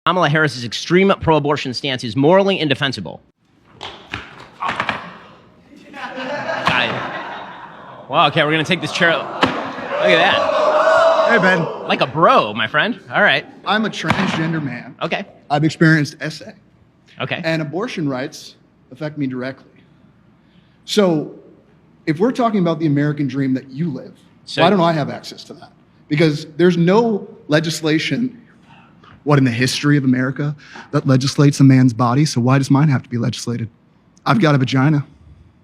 Kamala Harris's extreme pro-abortion stance is morally indefensible. Wow, okay, we're gonna take this chair. Look at that. Hey, Ben. Like a bro, my friend. All right. I'm a transgender man. Okay. I've experienced SA. Okay. And abortion rights affect me directly. So if we're talking about the American dream that you live, why don't I have access to that? Because there's no legislation, in the history of America, that legislates a man's body, so why does mine have to be legislated? I've got a vagina.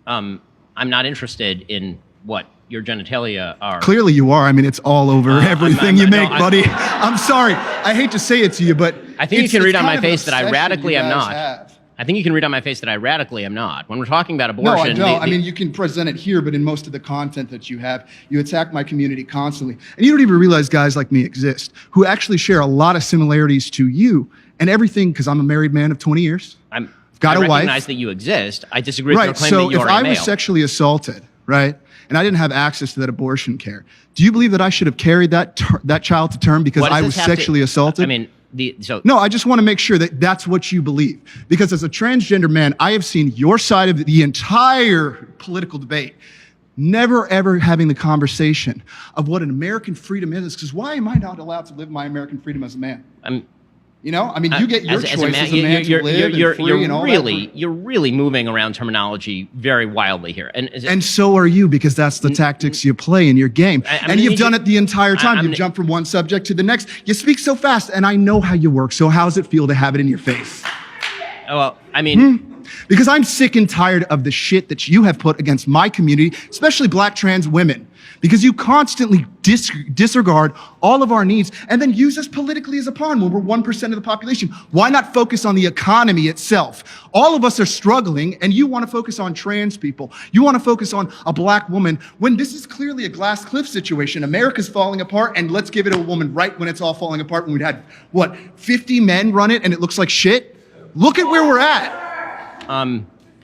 I'm not interested in what your genitalia are. Clearly you are. I mean, it's all over everything you make, buddy. I'm sorry. I hate to say it to you, but I think you can read on my face that I radically am not. I think you can read on my face that I radically am not. When we're talking about abortion... No, I don't. I mean, you can present it here, but in most of the content that you have, you attack my community constantly. And you don't even realize guys like me exist, who actually share a lot of similarities to you and everything, because I'm a married man of 20 years. I've got a wife. I recognize that you exist. I disagree with your claim that you are a male. So if I was sexually assaulted, right, and I didn't have access to that abortion care, do you believe that I should have carried that child to term because I was sexually assaulted? I mean... No, I just want to make sure that that's what you believe. Because as a transgender man, I have seen your side of the entire political debate, never ever having the conversation of what an American freedom is. Because why am I not allowed to live my American freedom as a man? You know, I mean, you get your choice as a man to live and free and all that. You're really moving around terminology very wildly here. And so are you, because that's the tactics you play in your game. And you've done it the entire time. You've jumped from one subject to the next. You speak so fast, and I know how you work. So how does it feel to have it in your face? Well, I mean... Because I'm sick and tired of the shit that you have put against my community, especially black trans women. Because you constantly disregard all of our needs and then use us politically as a pawn when we're 1% of the population. Why not focus on the economy itself? All of us are struggling, and you want to focus on trans people. You want to focus on a black woman when this is clearly a glass cliff situation. America's falling apart, and let's give it a woman right when it's all falling apart, when we'd had, 50 men run it and it looks like shit? Look at where we're at.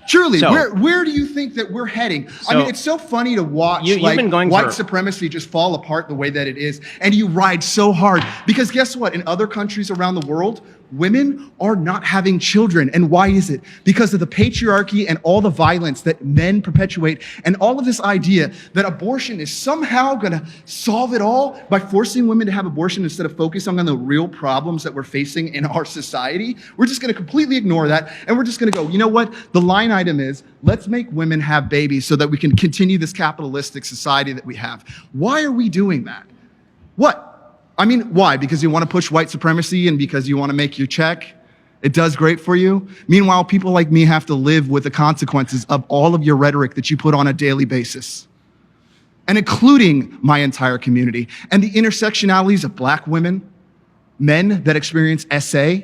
Surely, where do you think that we're heading? I mean, it's so funny to watch white supremacy just fall apart the way that it is, and you ride so hard. Because guess what? In other countries around the world, women are not having children. And why is it? Because of the patriarchy and all the violence that men perpetuate, and all of this idea that abortion is somehow going to solve it all by forcing women to have abortion instead of focusing on the real problems that we're facing in our society. We're just going to completely ignore that, and we're just going to go, you know what? The line item is, let's make women have babies so that we can continue this capitalistic society that we have. Why are we doing that? What? I mean, why? Because you want to push white supremacy and because you want to make your check? It does great for you? Meanwhile, people like me have to live with the consequences of all of your rhetoric that you put on a daily basis. And including my entire community. And the intersectionalities of black women, men that experience SA,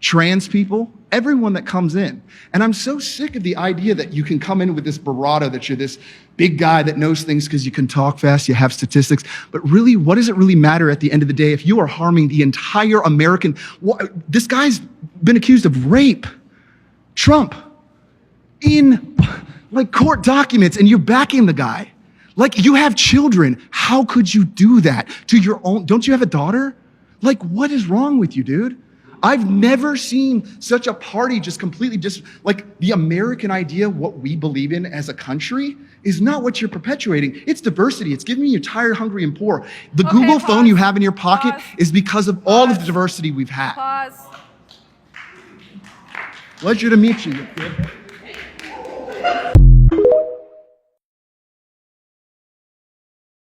trans people, everyone that comes in. And I'm so sick of the idea that you can come in with this bravado, that you're this big guy that knows things because you can talk fast, you have statistics. But really, what does it really matter at the end of the day if you are harming the entire American... This guy's been accused of rape. Trump. In court documents, and you're backing the guy. You have children. How could you do that to your own... Don't you have a daughter? What is wrong with you, dude? I've never seen such a party just completely the American idea, what we believe in as a country, is not what you're perpetuating. It's diversity. It's giving you tired, hungry, and poor. The Google phone you have in your pocket is because of all of the diversity we've had. Pause. Pleasure to meet you.